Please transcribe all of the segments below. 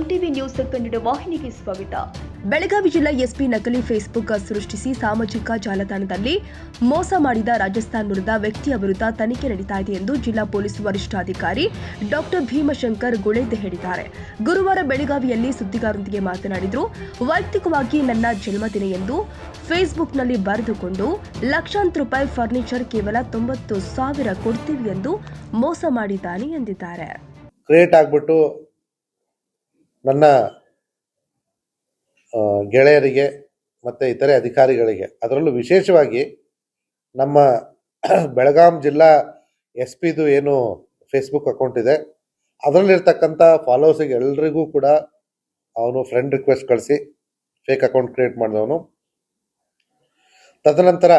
MTV news Kannada ವಾಹಿನಿಗೆ ಸ್ವಾಗತ. ಬೆಳಗಾವಿ ಜಿಲ್ಲಾ ಎಸ್ಪಿ ನಕಲಿ ಫೇಸ್ಬುಕ್ ಸೃಷ್ಟಿಸಿ ಸಾಮಾಜಿಕ ಜಾಲತಾಣದಲ್ಲಿ ಮೋಸ ಮಾಡಿದ ರಾಜಸ್ಥಾನ್ ಮೂಲದ ವ್ಯಕ್ತಿಯ ವಿರುದ್ಧ ತನಿಖೆ ನಡೀತಾ ಇದೆ ಎಂದು ಜಿಲ್ಲಾ ಪೊಲೀಸ್ ವರಿಷ್ಠಾಧಿಕಾರಿ ಡಾಕ್ಟರ್ ಭೀಮಶಂಕರ್ ಗುಳೇದ್ ಹೇಳಿದ್ದಾರೆ. ಗುರುವಾರ ಬೆಳಗಾವಿಯಲ್ಲಿ ಸುದ್ದಿಗಾರರೊಂದಿಗೆ ಮಾತನಾಡಿದರು. ವೈಯಕ್ತಿಕವಾಗಿ ನನ್ನ ಜನ್ಮದಿನ ಎಂದು ಫೇಸ್ಬುಕ್ನಲ್ಲಿ ಬರೆದುಕೊಂಡು ಲಕ್ಷಾಂತರ ರೂಪಾಯಿ ಫರ್ನಿಚರ್ ಕೇವಲ 90,000 ಕೊಡ್ತೀವಿ ಎಂದು ಮೋಸ ಮಾಡಿದ್ದಾನೆ ಎಂದಿದ್ದಾರೆ. ಕ್ರಿಯೇಟ್ ಆಗಿಬಿಟ್ಟು ನನ್ನ ಗೆಳೆಯರಿಗೆ ಮತ್ತು ಇತರೆ ಅಧಿಕಾರಿಗಳಿಗೆ, ಅದರಲ್ಲೂ ವಿಶೇಷವಾಗಿ ನಮ್ಮ ಬೆಳಗಾಂ ಜಿಲ್ಲಾ ಎಸ್ ಪಿದು ಏನು ಫೇಸ್ಬುಕ್ ಅಕೌಂಟ್ ಇದೆ ಅದರಲ್ಲಿರ್ತಕ್ಕಂಥ ಫಾಲೋವರ್ಸಿಗೆ ಎಲ್ರಿಗೂ ಕೂಡ ಅವನು ಫ್ರೆಂಡ್ ರಿಕ್ವೆಸ್ಟ್ ಕಳಿಸಿ ಫೇಕ್ ಅಕೌಂಟ್ ಕ್ರಿಯೇಟ್ ಮಾಡಿದವನು. ತದನಂತರ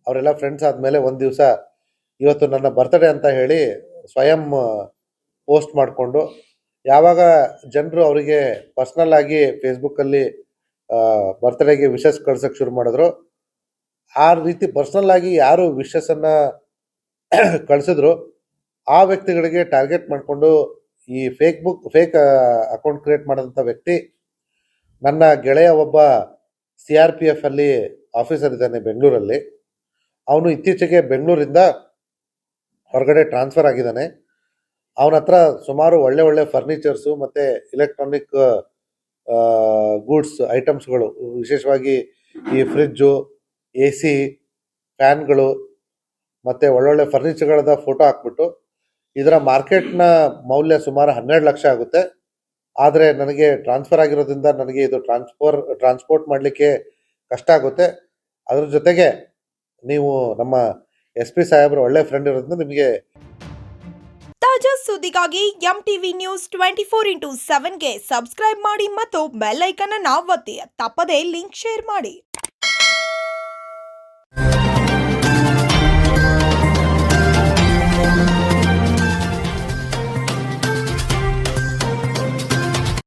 ಅವರೆಲ್ಲ ಫ್ರೆಂಡ್ಸ್ ಆದಮೇಲೆ ಒಂದು ದಿವಸ ಇವತ್ತು ನನ್ನ ಬರ್ತ್ಡೇ ಅಂತ ಹೇಳಿ ಸ್ವಯಂ ಪೋಸ್ಟ್ ಮಾಡಿಕೊಂಡು ಯಾವಾಗ ಜನರು ಅವರಿಗೆ ಪರ್ಸ್ನಲ್ ಆಗಿ ಫೇಸ್ಬುಕ್ಕಲ್ಲಿ ಬರ್ತ್ಡೇಗೆ ವಿಶಸ್ ಕಳ್ಸೋಕ್ಕೆ ಶುರು ಮಾಡಿದ್ರು, ಆ ರೀತಿ ಪರ್ಸ್ನಲ್ ಆಗಿ ಯಾರು ವಿಶಸ್ಸನ್ನು ಕಳಿಸಿದ್ರು ಆ ವ್ಯಕ್ತಿಗಳಿಗೆ ಟಾರ್ಗೆಟ್ ಮಾಡಿಕೊಂಡು ಈ ಫೇಕ್ ಅಕೌಂಟ್ ಕ್ರಿಯೇಟ್ ಮಾಡಿದಂಥ ವ್ಯಕ್ತಿ ನನ್ನ ಗೆಳೆಯ ಒಬ್ಬ CRPF ಅಲ್ಲಿ ಆಫೀಸರ್ ಇದ್ದಾನೆ ಬೆಂಗಳೂರಲ್ಲಿ. ಅವನು ಇತ್ತೀಚೆಗೆ ಬೆಂಗಳೂರಿಂದ ಹೊರಗಡೆ ಟ್ರಾನ್ಸ್ಫರ್ ಆಗಿದ್ದಾನೆ. ಅವನ ಹತ್ರ ಸುಮಾರು ಒಳ್ಳೆ ಫರ್ನಿಚರ್ಸು ಮತ್ತು ಎಲೆಕ್ಟ್ರಾನಿಕ್ ಗೂಡ್ಸ್ ಐಟಮ್ಸ್ಗಳು, ವಿಶೇಷವಾಗಿ ಈ ಫ್ರಿಜ್ಜು, AC, ಫ್ಯಾನ್ಗಳು ಮತ್ತು ಒಳ್ಳೊಳ್ಳೆ ಫರ್ನಿಚರ್ಗಳದ ಫೋಟೋ ಹಾಕ್ಬಿಟ್ಟು ಇದರ ಮಾರ್ಕೆಟ್ನ ಮೌಲ್ಯ ಸುಮಾರು 12 ಲಕ್ಷ ಆಗುತ್ತೆ. ಆದರೆ ನನಗೆ ಟ್ರಾನ್ಸ್ಫರ್ ಆಗಿರೋದ್ರಿಂದ ನನಗೆ ಇದು ಟ್ರಾನ್ಸ್ಪೋರ್ಟ್ ಮಾಡಲಿಕ್ಕೆ ಕಷ್ಟ ಆಗುತ್ತೆ. ಅದ್ರ ಜೊತೆಗೆ ನೀವು ನಮ್ಮ SP ಸಾಹೇಬ್ರ ಒಳ್ಳೆ ಫ್ರೆಂಡ್ ಇರೋದ್ರಿಂದ ನಿಮಗೆ ತಾಜಾ ಸುದ್ದಿಗಾಗಿ ಎಂಟಿವಿ ನ್ಯೂಸ್ 24x7ಗೆ ಸಬ್ಸ್ಕ್ರೈಬ್ ಮಾಡಿ ಮತ್ತು ಬೆಲ್ ಐಕಾನ್ ಅನ್ನು ಒತ್ತಿ. ತಪ್ಪದೇ ಲಿಂಕ್ ಶೇರ್ ಮಾಡಿ.